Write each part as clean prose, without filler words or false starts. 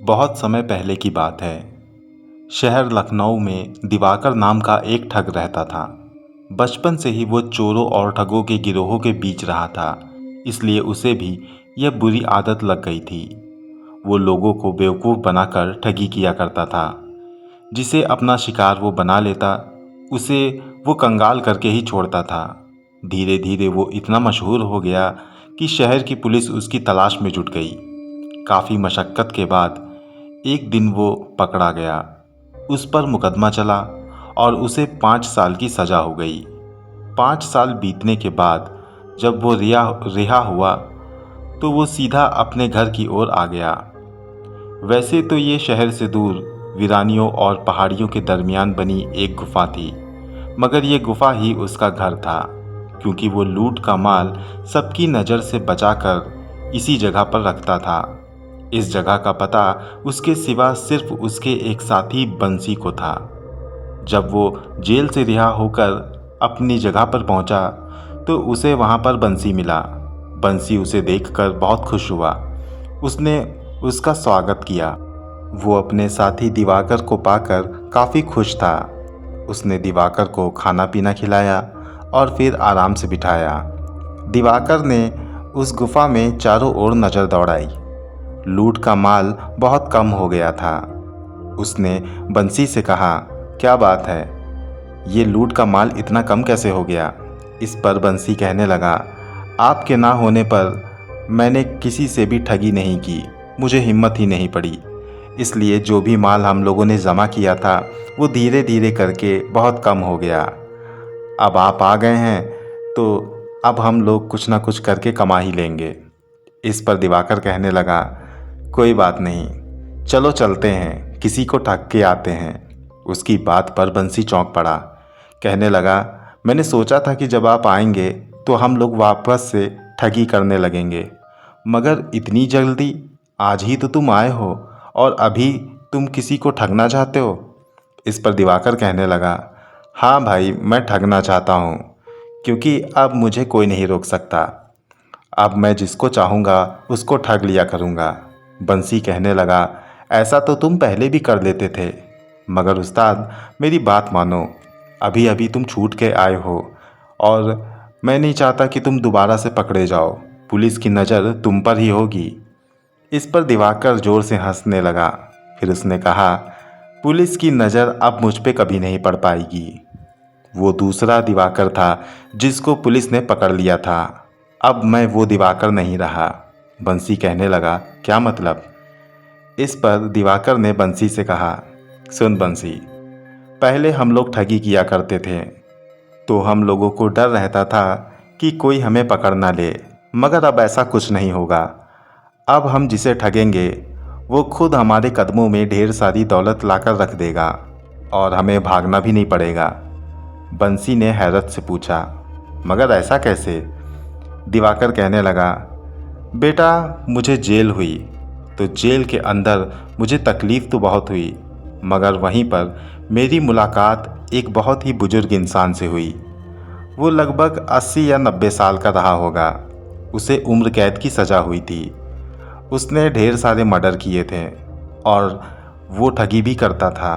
बहुत समय पहले की बात है। शहर लखनऊ में दिवाकर नाम का एक ठग रहता था। बचपन से ही वो चोरों और ठगों के गिरोहों के बीच रहा था, इसलिए उसे भी यह बुरी आदत लग गई थी। वो लोगों को बेवकूफ़ बनाकर ठगी किया करता था। जिसे अपना शिकार वो बना लेता, उसे वो कंगाल करके ही छोड़ता था। धीरे धीरे वो इतना मशहूर हो गया कि शहर की पुलिस उसकी तलाश में जुट गई। काफ़ी मशक्क़त के बाद एक दिन वो पकड़ा गया। उस पर मुकदमा चला और उसे 5 साल की सज़ा हो गई। 5 साल बीतने के बाद जब वो रिहा हुआ तो वो सीधा अपने घर की ओर आ गया। वैसे तो ये शहर से दूर वीरानियों और पहाड़ियों के दरमियान बनी एक गुफा थी, मगर ये गुफा ही उसका घर था, क्योंकि वो लूट का माल सबकी नज़र से बचाकर इसी जगह पर रखता था। इस जगह का पता उसके सिवा सिर्फ उसके एक साथी बंसी को था। जब वो जेल से रिहा होकर अपनी जगह पर पहुंचा तो उसे वहां पर बंसी मिला। बंसी उसे देखकर बहुत खुश हुआ। उसने उसका स्वागत किया। वो अपने साथी दिवाकर को पाकर काफ़ी खुश था। उसने दिवाकर को खाना पीना खिलाया और फिर आराम से बिठाया। दिवाकर ने उस गुफा में चारों ओर नज़र दौड़ाई। लूट का माल बहुत कम हो गया था। उसने बंसी से कहा, क्या बात है, ये लूट का माल इतना कम कैसे हो गया? इस पर बंसी कहने लगा, आपके ना होने पर मैंने किसी से भी ठगी नहीं की, मुझे हिम्मत ही नहीं पड़ी। इसलिए जो भी माल हम लोगों ने जमा किया था वो धीरे धीरे करके बहुत कम हो गया। अब आप आ गए हैं तो अब हम लोग कुछ ना कुछ करके कमा ही लेंगे। इस पर दिवाकर कहने लगा, कोई बात नहीं, चलो चलते हैं, किसी को ठग के आते हैं। उसकी बात पर बंसी चौंक पड़ा। कहने लगा, मैंने सोचा था कि जब आप आएंगे तो हम लोग वापस से ठगी करने लगेंगे, मगर इतनी जल्दी? आज ही तो तुम आए हो और अभी तुम किसी को ठगना चाहते हो? इस पर दिवाकर कहने लगा, हाँ भाई, मैं ठगना चाहता हूँ, क्योंकि अब मुझे कोई नहीं रोक सकता। अब मैं जिसको चाहूँगा उसको ठग लिया करूँगा। बंसी कहने लगा, ऐसा तो तुम पहले भी कर लेते थे, मगर उस्ताद मेरी बात मानो, अभी अभी तुम छूट के आए हो और मैं नहीं चाहता कि तुम दोबारा से पकड़े जाओ। पुलिस की नज़र तुम पर ही होगी। इस पर दिवाकर ज़ोर से हंसने लगा। फिर उसने कहा, पुलिस की नज़र अब मुझ पे कभी नहीं पड़ पाएगी। वो दूसरा दिवाकर था जिसको पुलिस ने पकड़ लिया था। अब मैं वो दिवाकर नहीं रहा। बंसी कहने लगा, क्या मतलब? इस पर दिवाकर ने बंसी से कहा, सुन बंसी, पहले हम लोग ठगी किया करते थे तो हम लोगों को डर रहता था कि कोई हमें पकड़ ना ले, मगर अब ऐसा कुछ नहीं होगा। अब हम जिसे ठगेंगे वो खुद हमारे कदमों में ढेर सारी दौलत लाकर रख देगा और हमें भागना भी नहीं पड़ेगा। बंसी ने हैरत से पूछा, मगर ऐसा कैसे? दिवाकर कहने लगा, बेटा, मुझे जेल हुई तो जेल के अंदर मुझे तकलीफ़ तो बहुत हुई, मगर वहीं पर मेरी मुलाकात एक बहुत ही बुजुर्ग इंसान से हुई। वो लगभग 80 या 90 साल का रहा होगा। उसे उम्र कैद की सज़ा हुई थी। उसने ढेर सारे मर्डर किए थे और वो ठगी भी करता था।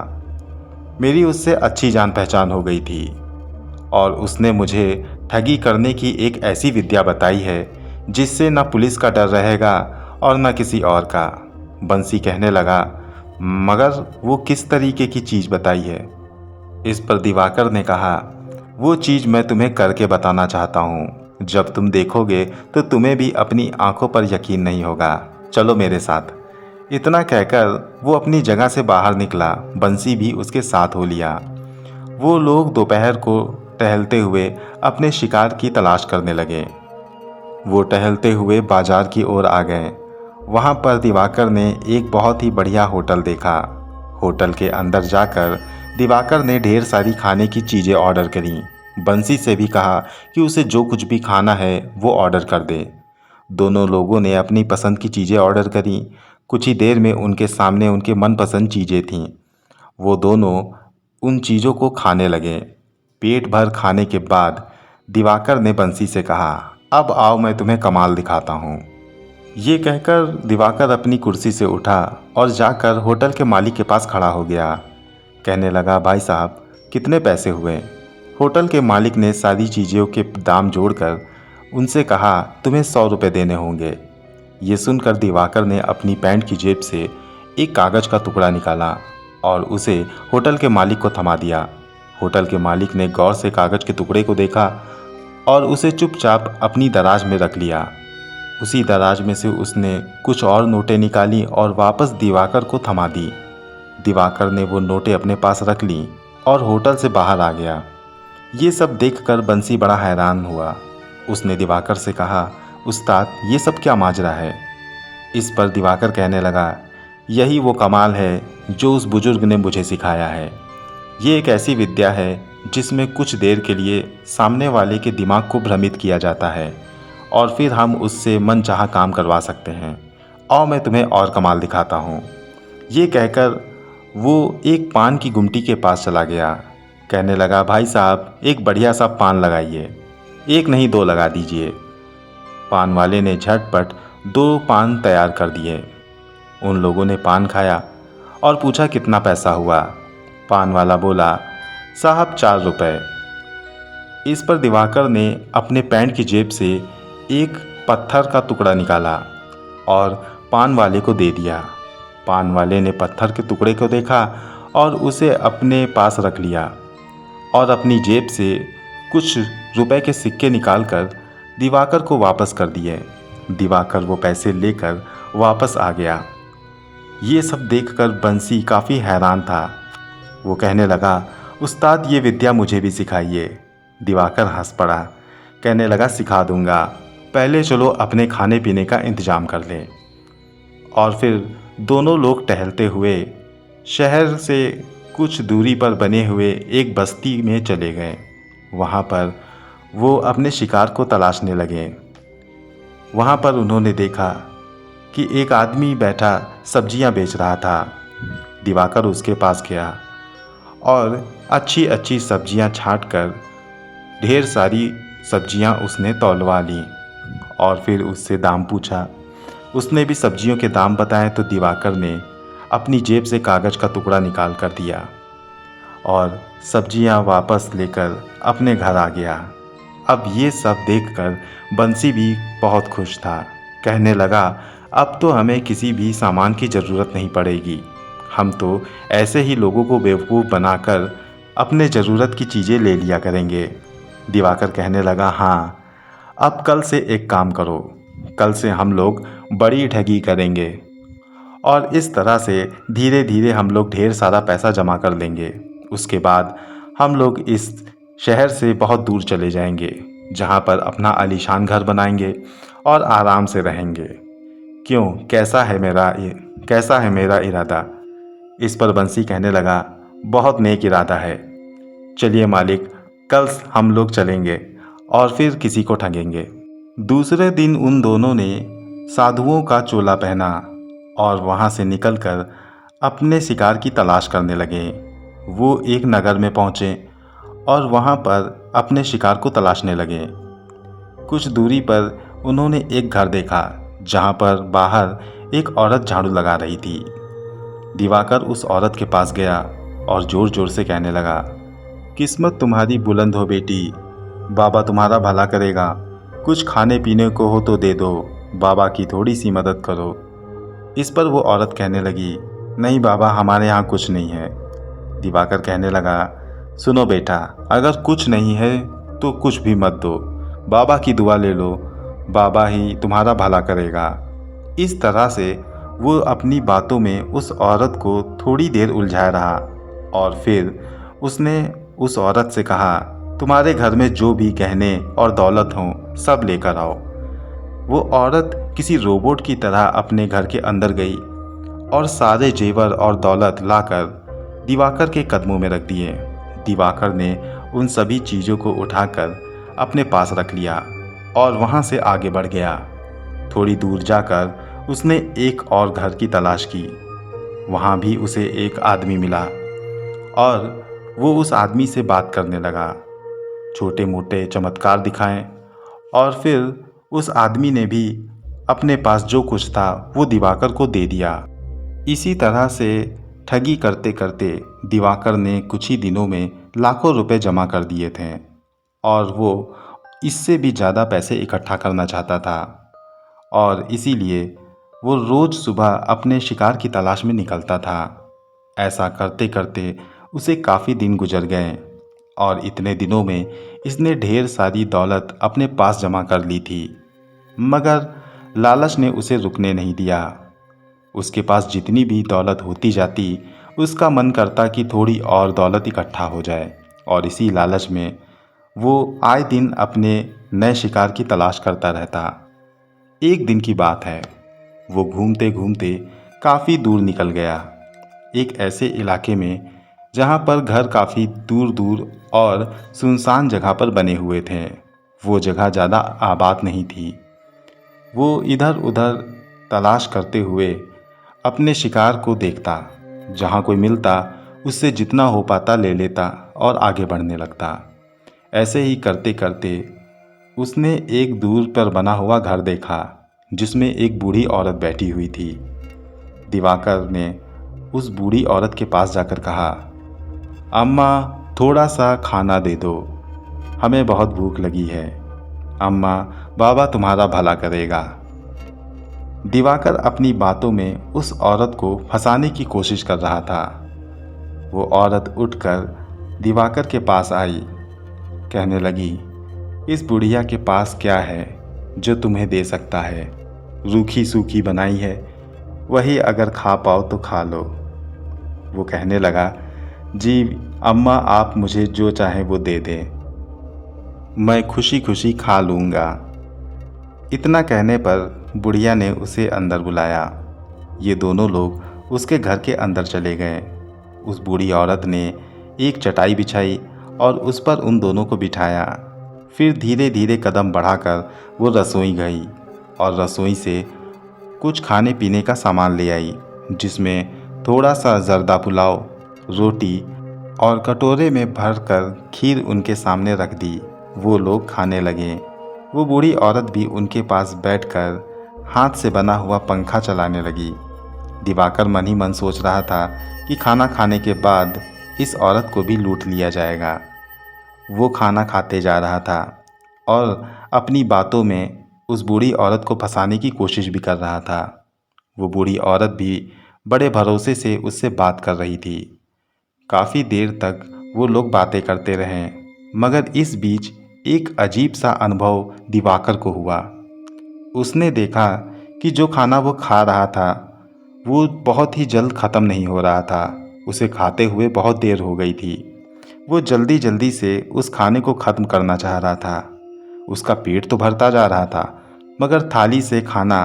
मेरी उससे अच्छी जान पहचान हो गई थी और उसने मुझे ठगी करने की एक ऐसी विद्या बताई है जिससे न पुलिस का डर रहेगा और न किसी और का। बंसी कहने लगा, मगर वो किस तरीके की चीज़ बताई है? इस पर दिवाकर ने कहा, वो चीज़ मैं तुम्हें करके बताना चाहता हूँ। जब तुम देखोगे तो तुम्हें भी अपनी आंखों पर यकीन नहीं होगा। चलो मेरे साथ। इतना कहकर वो अपनी जगह से बाहर निकला। बंसी भी उसके साथ हो लिया। वो लोग दोपहर को टहलते हुए अपने शिकार की तलाश करने लगे। वो टहलते हुए बाजार की ओर आ गए। वहाँ पर दिवाकर ने एक बहुत ही बढ़िया होटल देखा। होटल के अंदर जाकर दिवाकर ने ढेर सारी खाने की चीज़ें ऑर्डर करीं। बंसी से भी कहा कि उसे जो कुछ भी खाना है वो ऑर्डर कर दे। दोनों लोगों ने अपनी पसंद की चीज़ें ऑर्डर करीं। कुछ ही देर में उनके सामने उनके मनपसंद चीज़ें थीं। वो दोनों उन चीज़ों को खाने लगे। पेट भर खाने के बाद दिवाकर ने बंसी से कहा, अब आओ, मैं तुम्हें कमाल दिखाता हूँ। ये कहकर दिवाकर अपनी कुर्सी से उठा और जाकर होटल के मालिक के पास खड़ा हो गया। कहने लगा, भाई साहब कितने पैसे हुए? होटल के मालिक ने सारी चीज़ों के दाम जोड़कर उनसे कहा, तुम्हें 100 रुपये देने होंगे। ये सुनकर दिवाकर ने अपनी पैंट की जेब से एक कागज़ का टुकड़ा निकाला और उसे होटल के मालिक को थमा दिया। होटल के मालिक ने गौर से कागज़ के टुकड़े को देखा और उसे चुपचाप अपनी दराज में रख लिया। उसी दराज में से उसने कुछ और नोटें निकाली और वापस दिवाकर को थमा दी। दिवाकर ने वो नोटें अपने पास रख लीं और होटल से बाहर आ गया। ये सब देखकर बंसी बड़ा हैरान हुआ। उसने दिवाकर से कहा, उस्ताद ये सब क्या माजरा है? इस पर दिवाकर कहने लगा, यही वो कमाल है जो उस बुजुर्ग ने मुझे सिखाया है। ये एक ऐसी विद्या है जिसमें कुछ देर के लिए सामने वाले के दिमाग को भ्रमित किया जाता है और फिर हम उससे मनचाहा काम करवा सकते हैं। और मैं तुम्हें और कमाल दिखाता हूँ। ये कहकर वो एक पान की गुमटी के पास चला गया। कहने लगा, भाई साहब एक बढ़िया सा पान लगाइए, एक नहीं 2 लगा दीजिए। पान वाले ने झटपट 2 पान तैयार कर दिए। उन लोगों ने पान खाया और पूछा, कितना पैसा हुआ? पान वाला बोला, साहब 4 रुपये। इस पर दिवाकर ने अपने पैंट की जेब से एक पत्थर का टुकड़ा निकाला और पान वाले को दे दिया। पान वाले ने पत्थर के टुकड़े को देखा और उसे अपने पास रख लिया और अपनी जेब से कुछ रुपए के सिक्के निकालकर दिवाकर को वापस कर दिए। दिवाकर वो पैसे लेकर वापस आ गया। ये सब देखकर बंसी काफ़ी हैरान था। वो कहने लगा, उस्ताद ये विद्या मुझे भी सिखाइए। दिवाकर हंस पड़ा। कहने लगा, सिखा दूंगा, पहले चलो अपने खाने पीने का इंतज़ाम कर लें। और फिर दोनों लोग टहलते हुए शहर से कुछ दूरी पर बने हुए एक बस्ती में चले गए। वहाँ पर वो अपने शिकार को तलाशने लगे। वहाँ पर उन्होंने देखा कि एक आदमी बैठा सब्जियाँ बेच रहा था। दिवाकर उसके पास गया और अच्छी अच्छी सब्जियाँ छाँट कर ढेर सारी सब्जियाँ उसने तौलवा लीं और फिर उससे दाम पूछा। उसने भी सब्जियों के दाम बताए तो दिवाकर ने अपनी जेब से कागज़ का टुकड़ा निकाल कर दिया और सब्जियां वापस लेकर अपने घर आ गया। अब ये सब देखकर बंसी भी बहुत खुश था। कहने लगा, अब तो हमें किसी भी सामान की ज़रूरत नहीं पड़ेगी। हम तो ऐसे ही लोगों को बेवकूफ़ बनाकर अपने ज़रूरत की चीज़ें ले लिया करेंगे। दिवाकर कहने लगा, हाँ अब कल से एक काम करो, कल से हम लोग बड़ी ठगी करेंगे और इस तरह से धीरे धीरे हम लोग ढेर सारा पैसा जमा कर लेंगे। उसके बाद हम लोग इस शहर से बहुत दूर चले जाएंगे, जहाँ पर अपना आलीशान घर बनाएंगे और आराम से रहेंगे। क्यों, कैसा है मेरा इरादा? इस पर बंसी कहने लगा, बहुत नेक इरादा है। चलिए मालिक, कल हम लोग चलेंगे और फिर किसी को ठगेंगे। दूसरे दिन उन दोनों ने साधुओं का चोला पहना और वहाँ से निकलकर अपने शिकार की तलाश करने लगे। वो एक नगर में पहुँचे और वहाँ पर अपने शिकार को तलाशने लगे। कुछ दूरी पर उन्होंने एक घर देखा जहाँ पर बाहर एक औरत झाड़ू लगा रही थी। दिवाकर उस औरत के पास गया और ज़ोर ज़ोर से कहने लगा, किस्मत तुम्हारी बुलंद हो बेटी, बाबा तुम्हारा भला करेगा। कुछ खाने पीने को हो तो दे दो, बाबा की थोड़ी सी मदद करो। इस पर वो औरत कहने लगी, नहीं बाबा, हमारे यहाँ कुछ नहीं है। दिवाकर कहने लगा, सुनो बेटा, अगर कुछ नहीं है तो कुछ भी मत दो, बाबा की दुआ ले लो, बाबा ही तुम्हारा भला करेगा। इस तरह से वो अपनी बातों में उस औरत को थोड़ी देर उलझाया रहा और फिर उसने उस औरत से कहा, तुम्हारे घर में जो भी गहने और दौलत हों सब लेकर आओ। वो औरत किसी रोबोट की तरह अपने घर के अंदर गई और सारे जेवर और दौलत लाकर दिवाकर के कदमों में रख दिए। दिवाकर ने उन सभी चीज़ों को उठाकर अपने पास रख लिया और वहाँ से आगे बढ़ गया। थोड़ी दूर जाकर उसने एक और घर की तलाश की। वहाँ भी उसे एक आदमी मिला और वो उस आदमी से बात करने लगा, छोटे मोटे चमत्कार दिखाएं और फिर उस आदमी ने भी अपने पास जो कुछ था वो दिवाकर को दे दिया। इसी तरह से ठगी करते करते दिवाकर ने कुछ ही दिनों में लाखों रुपए जमा कर दिए थे और वो इससे भी ज़्यादा पैसे इकट्ठा करना चाहता था और इसीलिए वो रोज़ सुबह अपने शिकार की तलाश में निकलता था। ऐसा करते करते उसे काफ़ी दिन गुजर गए और इतने दिनों में इसने ढेर सारी दौलत अपने पास जमा कर ली थी, मगर लालच ने उसे रुकने नहीं दिया। उसके पास जितनी भी दौलत होती जाती, उसका मन करता कि थोड़ी और दौलत इकट्ठा हो जाए और इसी लालच में वो आए दिन अपने नए शिकार की तलाश करता रहता। एक दिन की बात है, वो घूमते घूमते काफ़ी दूर निकल गया, एक ऐसे इलाके में जहाँ पर घर काफ़ी दूर दूर और सुनसान जगह पर बने हुए थे। वो जगह ज़्यादा आबाद नहीं थी। वो इधर उधर तलाश करते हुए अपने शिकार को देखता, जहाँ कोई मिलता उससे जितना हो पाता ले लेता और आगे बढ़ने लगता। ऐसे ही करते करते उसने एक दूर पर बना हुआ घर देखा जिसमें एक बूढ़ी औरत बैठी हुई थी। दिवाकर ने उस बूढ़ी औरत के पास जाकर कहा, अम्मा थोड़ा सा खाना दे दो, हमें बहुत भूख लगी है। अम्मा बाबा तुम्हारा भला करेगा। दिवाकर अपनी बातों में उस औरत को फंसाने की कोशिश कर रहा था। वो औरत उठकर दिवाकर के पास आई, कहने लगी, इस बुढ़िया के पास क्या है जो तुम्हें दे सकता है? रूखी सूखी बनाई है, वही अगर खा पाओ तो खा लो। वो कहने लगा, जी अम्मा आप मुझे जो चाहें वो दे दें, मैं खुशी खुशी खा लूँगा। इतना कहने पर बुढ़िया ने उसे अंदर बुलाया। ये दोनों लोग उसके घर के अंदर चले गए। उस बूढ़ी औरत ने एक चटाई बिछाई और उस पर उन दोनों को बिठाया। फिर धीरे धीरे कदम बढ़ाकर वो रसोई गई और रसोई से कुछ खाने पीने का सामान ले आई, जिसमें थोड़ा सा जर्दा पुलाव, रोटी और कटोरे में भरकर खीर उनके सामने रख दी। वो लोग खाने लगे। वो बूढ़ी औरत भी उनके पास बैठकर हाथ से बना हुआ पंखा चलाने लगी। दिवाकर मन ही मन सोच रहा था कि खाना खाने के बाद इस औरत को भी लूट लिया जाएगा। वो खाना खाते जा रहा था और अपनी बातों में उस बूढ़ी औरत को फंसाने की कोशिश भी कर रहा था। वो बूढ़ी औरत भी बड़े भरोसे से उससे बात कर रही थी। काफ़ी देर तक वो लोग बातें करते रहे, मगर इस बीच एक अजीब सा अनुभव दिवाकर को हुआ। उसने देखा कि जो खाना वो खा रहा था वो बहुत ही जल्द ख़त्म नहीं हो रहा था। उसे खाते हुए बहुत देर हो गई थी। वो जल्दी जल्दी से उस खाने को ख़त्म करना चाह रहा था। उसका पेट तो भरता जा रहा था, मगर थाली से खाना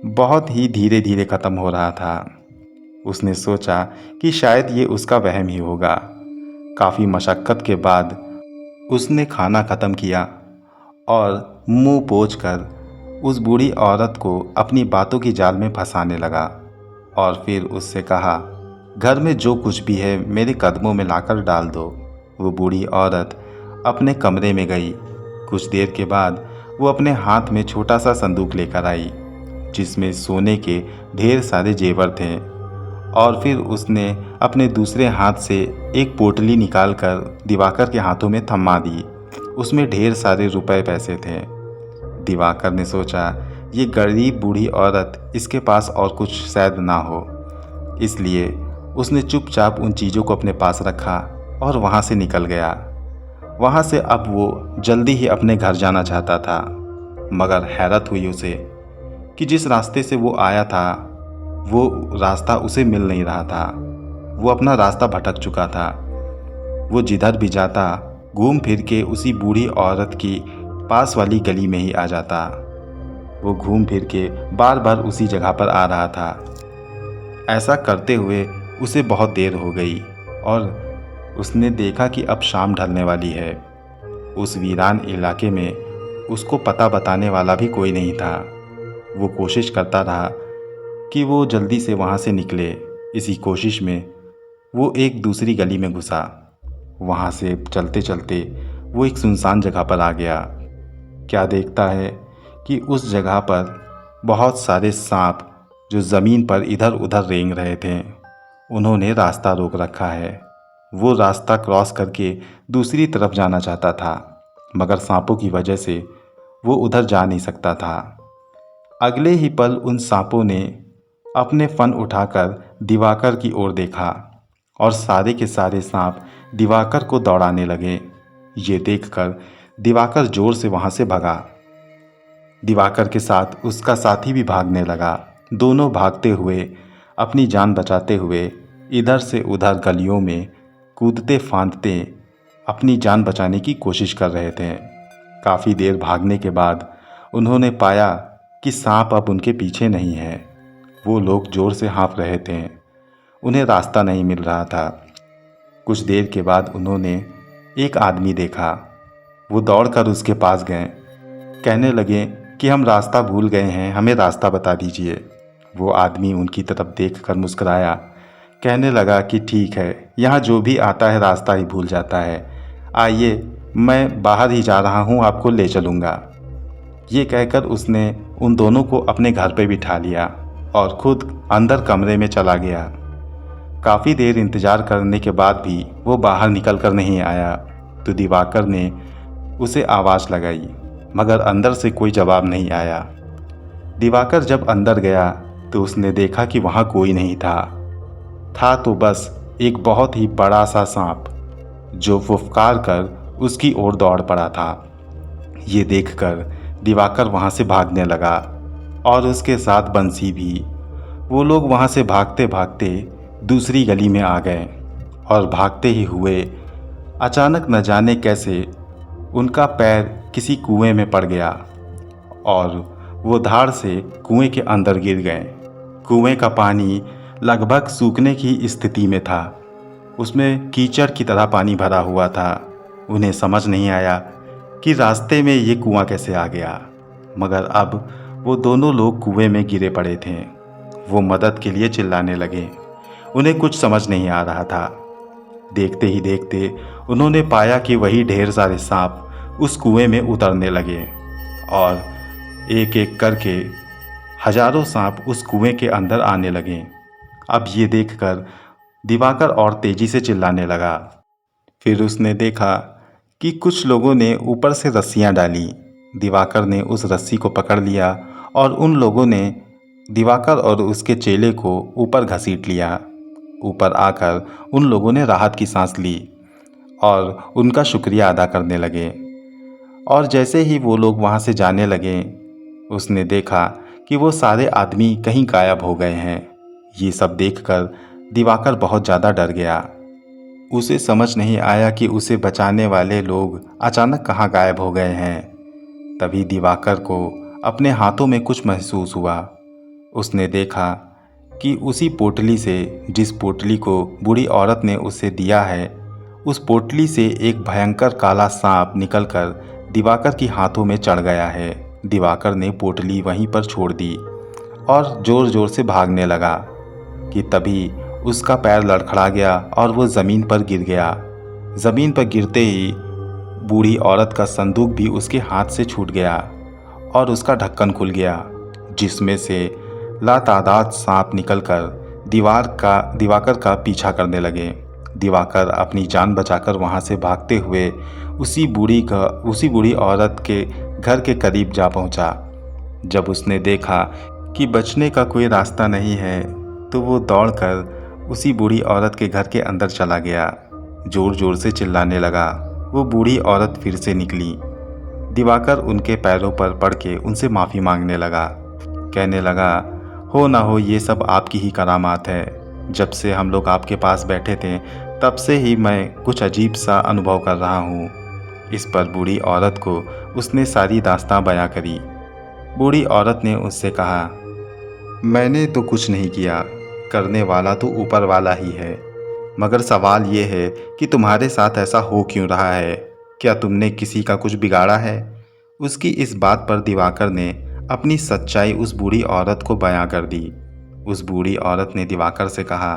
बहुत ही धीरे धीरे ख़त्म हो रहा था। उसने सोचा कि शायद ये उसका वहम ही होगा। काफ़ी मशक्क़त के बाद उसने खाना ख़त्म किया और मुंह पोंछकर उस बूढ़ी औरत को अपनी बातों की जाल में फंसाने लगा और फिर उससे कहा, घर में जो कुछ भी है मेरे कदमों में लाकर डाल दो। वो बूढ़ी औरत अपने कमरे में गई। कुछ देर के बाद वो अपने हाथ में छोटा सा संदूक लेकर आई, जिसमें सोने के ढेर सारे जेवर थे, और फिर उसने अपने दूसरे हाथ से एक पोटली निकालकर दिवाकर के हाथों में थमा दी। उसमें ढेर सारे रुपए पैसे थे। दिवाकर ने सोचा, ये गरीब बूढ़ी औरत, इसके पास और कुछ शायद ना हो, इसलिए उसने चुपचाप उन चीज़ों को अपने पास रखा और वहाँ से निकल गया। वहाँ से अब वो जल्दी ही अपने घर जाना चाहता था, मगर हैरत हुई उसे कि जिस रास्ते से वो आया था वो रास्ता उसे मिल नहीं रहा था। वो अपना रास्ता भटक चुका था। वो जिधर भी जाता घूम फिर के उसी बूढ़ी औरत की पास वाली गली में ही आ जाता। वो घूम फिर के बार बार उसी जगह पर आ रहा था। ऐसा करते हुए उसे बहुत देर हो गई और उसने देखा कि अब शाम ढलने वाली है। उस वीरान इलाके में उसको पता बताने वाला भी कोई नहीं था। वो कोशिश करता रहा कि वो जल्दी से वहाँ से निकले। इसी कोशिश में वो एक दूसरी गली में घुसा। वहाँ से चलते चलते वो एक सुनसान जगह पर आ गया। क्या देखता है कि उस जगह पर बहुत सारे सांप जो ज़मीन पर इधर उधर रेंग रहे थे। उन्होंने रास्ता रोक रखा है। वो रास्ता क्रॉस करके दूसरी तरफ जाना चाहता था, मगर सांपों की वजह से वो उधर जा नहीं सकता था। अगले ही पल उन सांपों ने अपने फन उठाकर दिवाकर की ओर देखा और सारे के सारे सांप दिवाकर को दौड़ाने लगे। ये देखकर दिवाकर जोर से वहाँ से भगा। दिवाकर के साथ उसका साथी भी भागने लगा। दोनों भागते हुए अपनी जान बचाते हुए इधर से उधर गलियों में कूदते फांदते अपनी जान बचाने की कोशिश कर रहे थे। काफ़ी देर भागने के बाद उन्होंने पाया कि सांप अब उनके पीछे नहीं है। वो लोग ज़ोर से हाँफ रहे थे। उन्हें रास्ता नहीं मिल रहा था। कुछ देर के बाद उन्होंने एक आदमी देखा। वो दौड़कर उसके पास गए। कहने लगे कि हम रास्ता भूल गए हैं, हमें रास्ता बता दीजिए। वो आदमी उनकी तरफ देखकर मुस्कुराया। कहने लगा कि ठीक है, यहाँ जो भी आता है रास्ता ही भूल जाता है। आइए, मैं बाहर ही जा रहा हूँ, आपको ले चलूँगा। ये कहकर उसने उन दोनों को अपने घर पे बिठा लिया और खुद अंदर कमरे में चला गया। काफ़ी देर इंतज़ार करने के बाद भी वो बाहर निकल कर नहीं आया तो दिवाकर ने उसे आवाज़ लगाई, मगर अंदर से कोई जवाब नहीं आया। दिवाकर जब अंदर गया तो उसने देखा कि वहाँ कोई नहीं था तो बस एक बहुत ही बड़ा सा सांप जो फुफकार कर उसकी ओर दौड़ पड़ा था। ये देखकर दिवाकर वहाँ से भागने लगा और उसके साथ बंसी भी। वो लोग वहाँ से भागते भागते दूसरी गली में आ गए और भागते ही हुए अचानक न जाने कैसे उनका पैर किसी कुएं में पड़ गया और वो धाड़ से कुएं के अंदर गिर गए। कुएं का पानी लगभग सूखने की स्थिति में था। उसमें कीचड़ की तरह पानी भरा हुआ था। उन्हें समझ नहीं आया कि रास्ते में ये कुआं कैसे आ गया, मगर अब वो दोनों लोग कुएं में गिरे पड़े थे। वो मदद के लिए चिल्लाने लगे। उन्हें कुछ समझ नहीं आ रहा था। देखते ही देखते उन्होंने पाया कि वही ढेर सारे सांप उस कुएं में उतरने लगे और एक एक करके हजारों सांप उस कुएं के अंदर आने लगे। अब ये देखकर दिवाकर और तेजी से चिल्लाने लगा। फिर उसने देखा कि कुछ लोगों ने ऊपर से रस्सियां डाली। दिवाकर ने उस रस्सी को पकड़ लिया और उन लोगों ने दिवाकर और उसके चेले को ऊपर घसीट लिया। ऊपर आकर उन लोगों ने राहत की सांस ली और उनका शुक्रिया अदा करने लगे। और जैसे ही वो लोग वहाँ से जाने लगे, उसने देखा कि वो सारे आदमी कहीं गायब हो गए हैं। ये सब देखकर दिवाकर बहुत ज़्यादा डर गया। उसे समझ नहीं आया कि उसे बचाने वाले लोग अचानक कहाँ गायब हो गए हैं। तभी दिवाकर को अपने हाथों में कुछ महसूस हुआ। उसने देखा कि उसी पोटली से, जिस पोटली को बूढ़ी औरत ने उसे दिया है, उस पोटली से एक भयंकर काला सांप निकलकर दिवाकर की हाथों में चढ़ गया है। दिवाकर ने पोटली वहीं पर छोड़ दी और ज़ोर ज़ोर से भागने लगा कि तभी उसका पैर लड़खड़ा गया और वो ज़मीन पर गिर गया। ज़मीन पर गिरते ही बूढ़ी औरत का संदूक भी उसके हाथ से छूट गया और उसका ढक्कन खुल गया, जिसमें से लातादाद सांप निकलकर दिवाकर का पीछा करने लगे। दिवाकर अपनी जान बचाकर वहाँ से भागते हुए उसी बूढ़ी औरत के घर के करीब जा पहुँचा। जब उसने देखा कि बचने का कोई रास्ता नहीं है तो वो दौड़कर उसी बूढ़ी औरत के घर के अंदर चला गया। ज़ोर ज़ोर से चिल्लाने लगा। वो बूढ़ी औरत फिर से निकली। दिवाकर उनके पैरों पर पड़ के उनसे माफ़ी मांगने लगा। कहने लगा, हो ना हो ये सब आपकी ही करामात है। जब से हम लोग आपके पास बैठे थे तब से ही मैं कुछ अजीब सा अनुभव कर रहा हूँ। इस पर बूढ़ी औरत को उसने सारी दास्तां बयां करी। बूढ़ी औरत ने उससे कहा, मैंने तो कुछ नहीं किया, करने वाला तो ऊपर वाला ही है, मगर सवाल ये है कि तुम्हारे साथ ऐसा हो क्यों रहा है? क्या तुमने किसी का कुछ बिगाड़ा है? उसकी इस बात पर दिवाकर ने अपनी सच्चाई उस बूढ़ी औरत को बयां कर दी। उस बूढ़ी औरत ने दिवाकर से कहा,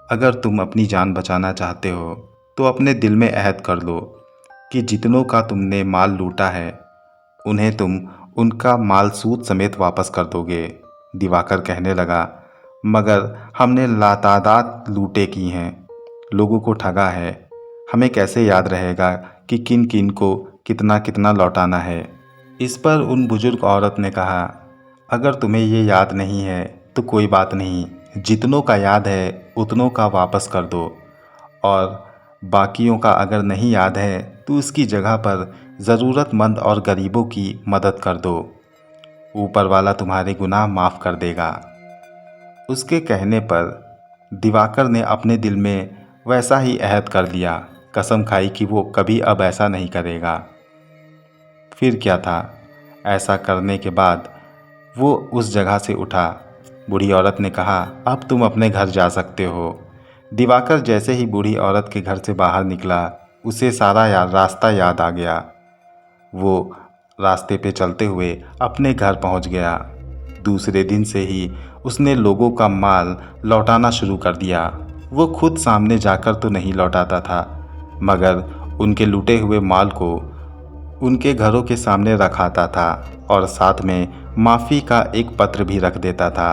अगर तुम अपनी जान बचाना चाहते हो तो अपने दिल में अहद कर लो कि जितनों का तुमने माल लूटा है उन्हें तुम उनका माल सूद समेत वापस कर दोगे। दिवाकर कहने लगा, मगर हमने लातादाद लूटें की हैं, लोगों को ठगा है, हमें कैसे याद रहेगा कि किन किन को कितना कितना लौटाना है। इस पर उन बुजुर्ग औरत ने कहा, अगर तुम्हें ये याद नहीं है तो कोई बात नहीं, जितनों का याद है उतनों का वापस कर दो, और बाकियों का अगर नहीं याद है तो उसकी जगह पर ज़रूरतमंद और गरीबों की मदद कर दो, ऊपर वाला तुम्हारे गुनाह माफ़ कर देगा। उसके कहने पर दिवाकर ने अपने दिल में वैसा ही अहद कर लिया, कसम खाई कि वो कभी अब ऐसा नहीं करेगा। फिर क्या था, ऐसा करने के बाद वो उस जगह से उठा। बूढ़ी औरत ने कहा, अब तुम अपने घर जा सकते हो। दिवाकर जैसे ही बूढ़ी औरत के घर से बाहर निकला, उसे सारा रास्ता याद आ गया। वो रास्ते पे चलते हुए अपने घर पहुंच गया। दूसरे दिन से ही उसने लोगों का माल लौटाना शुरू कर दिया। वो खुद सामने जाकर तो नहीं लौटाता था, मगर उनके लूटे हुए माल को उनके घरों के सामने रखाता था और साथ में माफ़ी का एक पत्र भी रख देता था।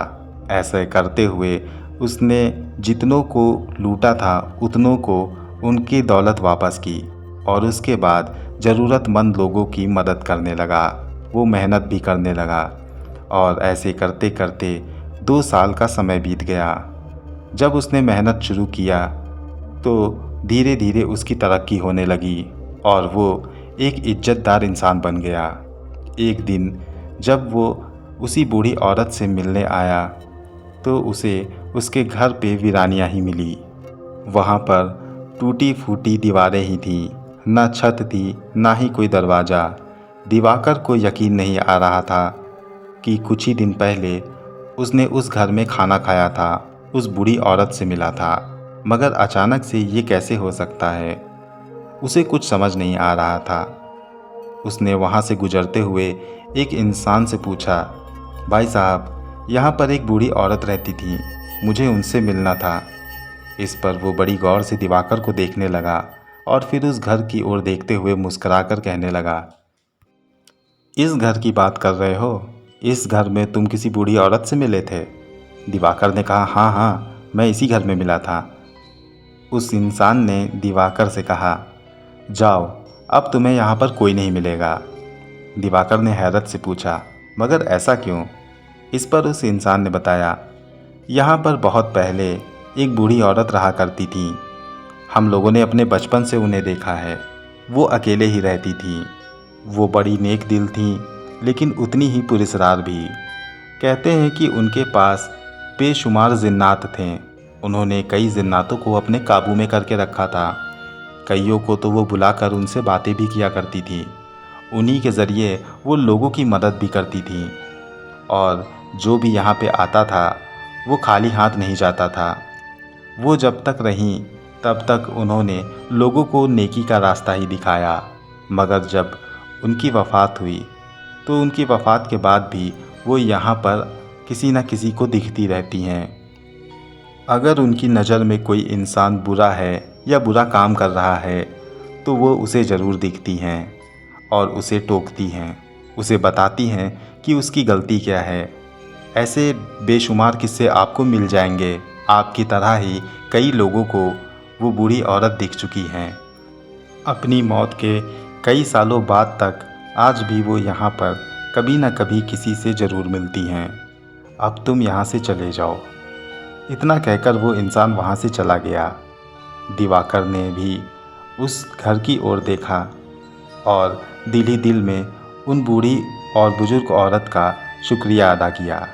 ऐसे करते हुए उसने जितनों को लूटा था उतनों को उनकी दौलत वापस की, और उसके बाद ज़रूरतमंद लोगों की मदद करने लगा। वो मेहनत भी करने लगा, और ऐसे करते करते 2 साल का समय बीत गया। जब उसने मेहनत शुरू किया तो धीरे धीरे उसकी तरक्की होने लगी और वो एक इज्जतदार इंसान बन गया। एक दिन जब वो उसी बूढ़ी औरत से मिलने आया तो उसे उसके घर पे वीरानियाँ ही मिली। वहाँ पर टूटी फूटी दीवारें ही थीं, न छत थी ना ही कोई दरवाज़ा। दिवाकर को यकीन नहीं आ रहा था कि कुछ ही दिन पहले उसने उस घर में खाना खाया था, उस बूढ़ी औरत से मिला था, मगर अचानक से ये कैसे हो सकता है। उसे कुछ समझ नहीं आ रहा था। उसने वहाँ से गुजरते हुए एक इंसान से पूछा, भाई साहब, यहाँ पर एक बूढ़ी औरत रहती थी, मुझे उनसे मिलना था। इस पर वो बड़ी गौर से दिवाकर को देखने लगा और फिर उस घर की ओर देखते हुए मुस्कुराकर कहने लगा, इस घर की बात कर रहे हो? इस घर में तुम किसी बूढ़ी औरत से मिले थे? दिवाकर ने कहा, हाँ हाँ, मैं इसी घर में मिला था। उस इंसान ने दिवाकर से कहा, जाओ, अब तुम्हें यहाँ पर कोई नहीं मिलेगा। दिवाकर ने हैरत से पूछा, मगर ऐसा क्यों? इस पर उस इंसान ने बताया, यहाँ पर बहुत पहले एक बूढ़ी औरत रहा करती थी। हम लोगों ने अपने बचपन से उन्हें देखा है। वो अकेले ही रहती थी। वो बड़ी नेक दिल थी, लेकिन उतनी ही पुरस्कार भी। कहते हैं कि उनके पास बेशुमार जिन्नात थे। उन्होंने कई जिन्नातों को अपने काबू में करके रखा था। कईयों को तो वो बुलाकर उनसे बातें भी किया करती थी। उन्हीं के ज़रिए वो लोगों की मदद भी करती थी, और जो भी यहाँ पे आता था वो खाली हाथ नहीं जाता था। वो जब तक रहीं तब तक उन्होंने लोगों को नेकी का रास्ता ही दिखाया, मगर जब उनकी वफ़ात हुई तो उनकी वफ़ात के बाद भी वो यहाँ पर किसी न किसी को दिखती रहती हैं। अगर उनकी नज़र में कोई इंसान बुरा है या बुरा काम कर रहा है तो वो उसे ज़रूर दिखती हैं और उसे टोकती हैं, उसे बताती हैं कि उसकी गलती क्या है। ऐसे बेशुमार किस्से आपको मिल जाएंगे। आपकी तरह ही कई लोगों को वो बूढ़ी औरत दिख चुकी हैं। अपनी मौत के कई सालों बाद तक आज भी वो यहाँ पर कभी न कभी किसी से ज़रूर मिलती हैं। अब तुम यहाँ से चले जाओ। इतना कहकर वो इंसान वहाँ से चला गया। दिवाकर ने भी उस घर की ओर देखा और दिल ही दिल में उन बूढ़ी और बुजुर्ग औरत का शुक्रिया अदा किया।